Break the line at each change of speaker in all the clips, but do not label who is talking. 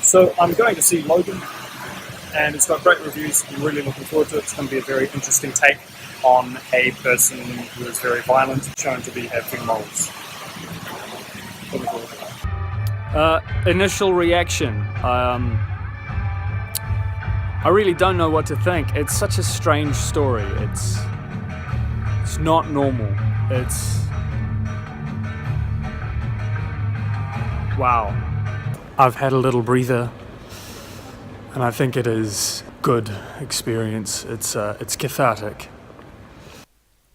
So I'm going to see Logan, and it's got great reviews. I'm really looking forward to it. It's going to be a very interesting take on a person who is very violent, shown to be having morals. Looking forward to that.
Initial reaction. I really don't know what to think. It's such a strange story. It's not normal. Wow. I've had a little breather, and I think it is good experience. It's cathartic.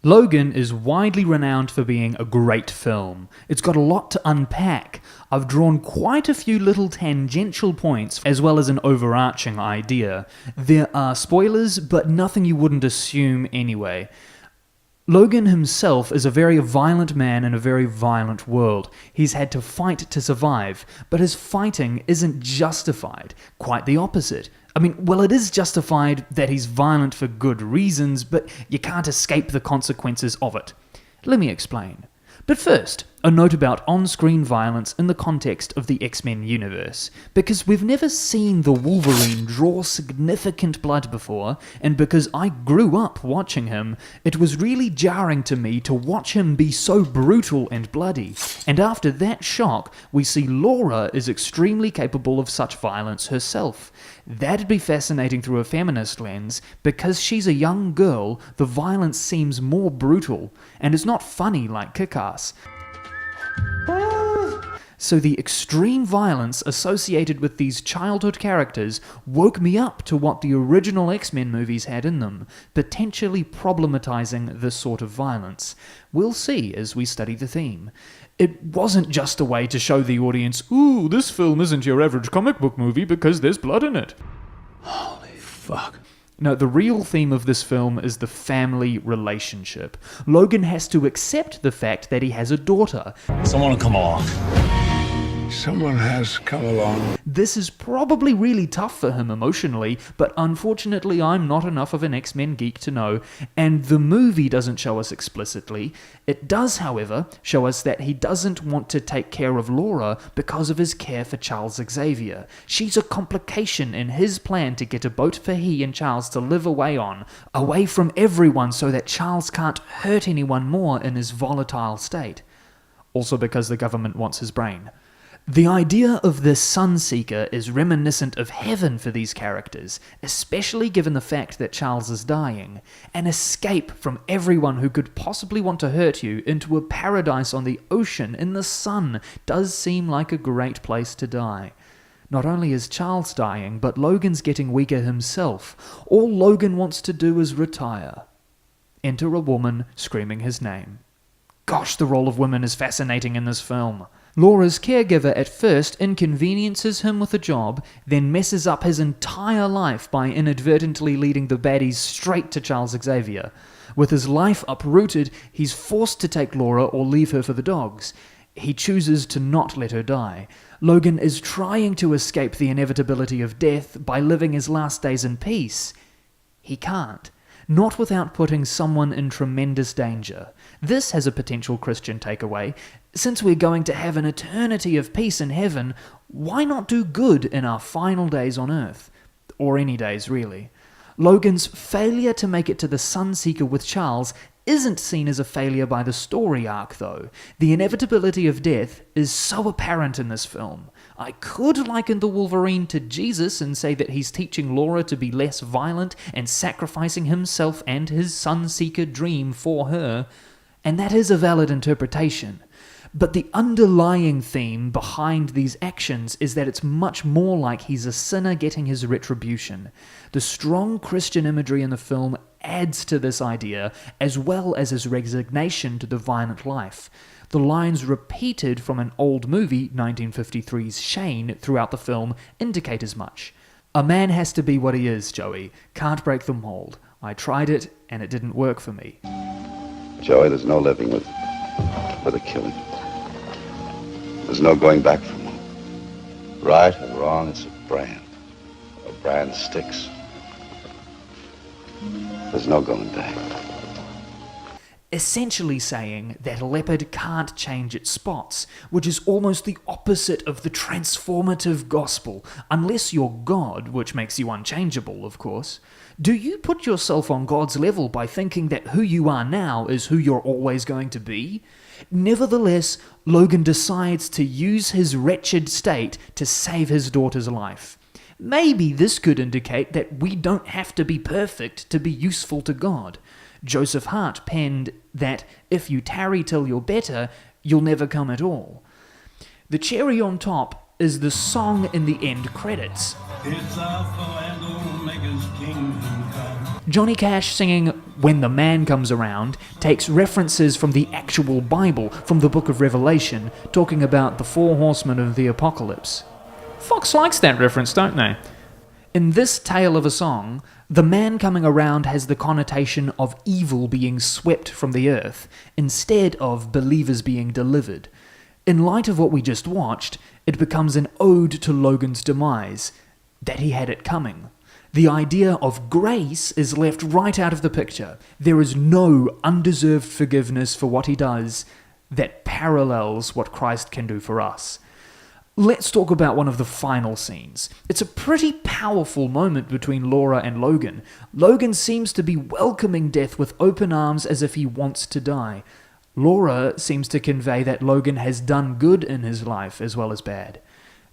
Logan is widely renowned for being a great film. It's got a lot to unpack. I've drawn quite a few little tangential points, as well as an overarching idea. There are spoilers, but nothing you wouldn't assume anyway. Logan himself is a very violent man in a very violent world. He's had to fight to survive, but his fighting isn't justified. Quite the opposite. I mean, well, it is justified that he's violent for good reasons, but you can't escape the consequences of it. Let me explain. But first, a note about on-screen violence in the context of the X-Men universe, because we've never seen the Wolverine draw significant blood before, and because I grew up watching him, it was really jarring to me to watch him be so brutal and bloody. And after that shock, we see Laura is extremely capable of such violence herself. That'd be fascinating through a feminist lens. Because she's a young girl, the violence seems more brutal, and it's not funny like Kick-Ass. So the extreme violence associated with these childhood characters woke me up to what the original X-Men movies had in them, potentially problematizing this sort of violence. We'll see as we study the theme. It wasn't just a way to show the audience, ooh, this film isn't your average comic book movie because there's blood in it.
Holy fuck.
No, the real theme of this film is the family relationship. Logan has to accept the fact that he has a daughter.
Someone will come along. Someone has come along.
This is probably really tough for him emotionally, but unfortunately I'm not enough of an X-Men geek to know, and the movie doesn't show us explicitly. It does, however, show us that he doesn't want to take care of Laura because of his care for Charles Xavier. She's a complication in his plan to get a boat for he and Charles to live away on, away from everyone so that Charles can't hurt anyone more in his volatile state. Also because the government wants his brain. The idea of the Sunseeker is reminiscent of heaven for these characters, especially given the fact that Charles is dying. An escape from everyone who could possibly want to hurt you into a paradise on the ocean in the sun does seem like a great place to die. Not only is Charles dying, but Logan's getting weaker himself. All Logan wants to do is retire. Enter a woman screaming his name. Gosh, the role of women is fascinating in this film. Laura's caregiver at first inconveniences him with a job, then messes up his entire life by inadvertently leading the baddies straight to Charles Xavier. With his life uprooted, he's forced to take Laura or leave her for the dogs. He chooses to not let her die. Logan is trying to escape the inevitability of death by living his last days in peace. He can't. Not without putting someone in tremendous danger. This has a potential Christian takeaway. Since we're going to have an eternity of peace in heaven, why not do good in our final days on earth? Or any days, really. Logan's failure to make it to the Sunseeker with Charles isn't seen as a failure by the story arc, though. The inevitability of death is so apparent in this film. I could liken the Wolverine to Jesus and say that he's teaching Laura to be less violent and sacrificing himself and his Sunseeker dream for her, and that is a valid interpretation. But the underlying theme behind these actions is that it's much more like he's a sinner getting his retribution. The strong Christian imagery in the film adds to this idea, as well as his resignation to the violent life. The lines repeated from an old movie, 1953's Shane, throughout the film indicate as much. A man has to be what he is, Joey. Can't break the mold. I tried it, and it didn't work for me.
Joey, there's no living with a killing. There's no going back from one. Right and wrong, it's a brand. A brand sticks. There's no going back.
essentially saying that a leopard can't change its spots, which is almost the opposite of the transformative gospel, unless you're God, which makes you unchangeable, of course. Do you put yourself on God's level by thinking that who you are now is who you're always going to be? Nevertheless, Logan decides to use his wretched state to save his daughter's life. Maybe this could indicate that we don't have to be perfect to be useful to God. Joseph Hart penned that if you tarry till you're better, you'll never come at all. The cherry on top is the song in the end credits.
It's Alpha and Omega's kingdom come.
Johnny Cash singing When the Man Comes Around takes references from the actual Bible, from the book of Revelation, talking about the 4 horsemen of the apocalypse. Fox likes that reference, don't they? In this tale of a song, the man coming around has the connotation of evil being swept from the earth, instead of believers being delivered. In light of what we just watched, it becomes an ode to Logan's demise, that he had it coming. The idea of grace is left right out of the picture. There is no undeserved forgiveness for what he does that parallels what Christ can do for us. Let's talk about one of the final scenes. It's a pretty powerful moment between Laura and Logan. Logan seems to be welcoming death with open arms as if he wants to die. Laura seems to convey that Logan has done good in his life as well as bad.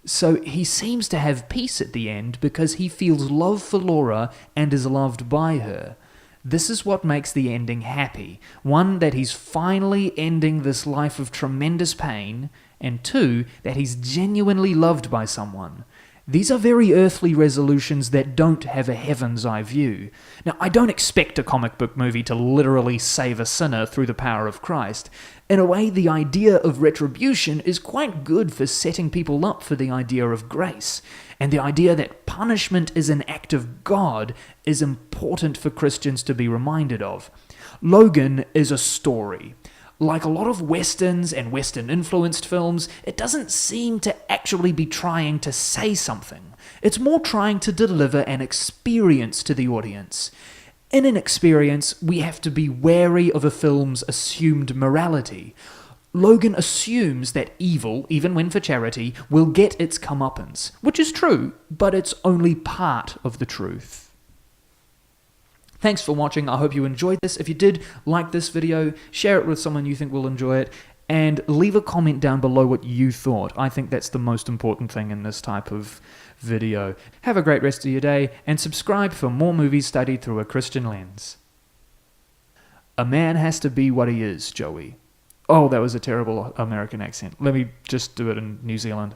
So he seems to have peace at the end because he feels love for Laura and is loved by her. This is what makes the ending happy. One, that he's finally ending this life of tremendous pain, and 2, that he's genuinely loved by someone. These are very earthly resolutions that don't have a heaven's eye view. Now, I don't expect a comic book movie to literally save a sinner through the power of Christ. In a way, the idea of retribution is quite good for setting people up for the idea of grace. And the idea that punishment is an act of God is important for Christians to be reminded of. Logan is a story. Like a lot of Westerns and Western-influenced films, it doesn't seem to actually be trying to say something. It's more trying to deliver an experience to the audience. In an experience, we have to be wary of a film's assumed morality. Logan assumes that evil, even when for charity, will get its comeuppance, which is true, but it's only part of the truth. Thanks for watching. I hope you enjoyed this. If you did like this video, share it with someone you think will enjoy it, and leave a comment down below what you thought. I think that's the most important thing in this type of video. Have a great rest of your day, and subscribe for more movies studied through a Christian lens. A man has to be what he is, Joey. Oh, that was a terrible American accent. Let me just do it in New Zealand.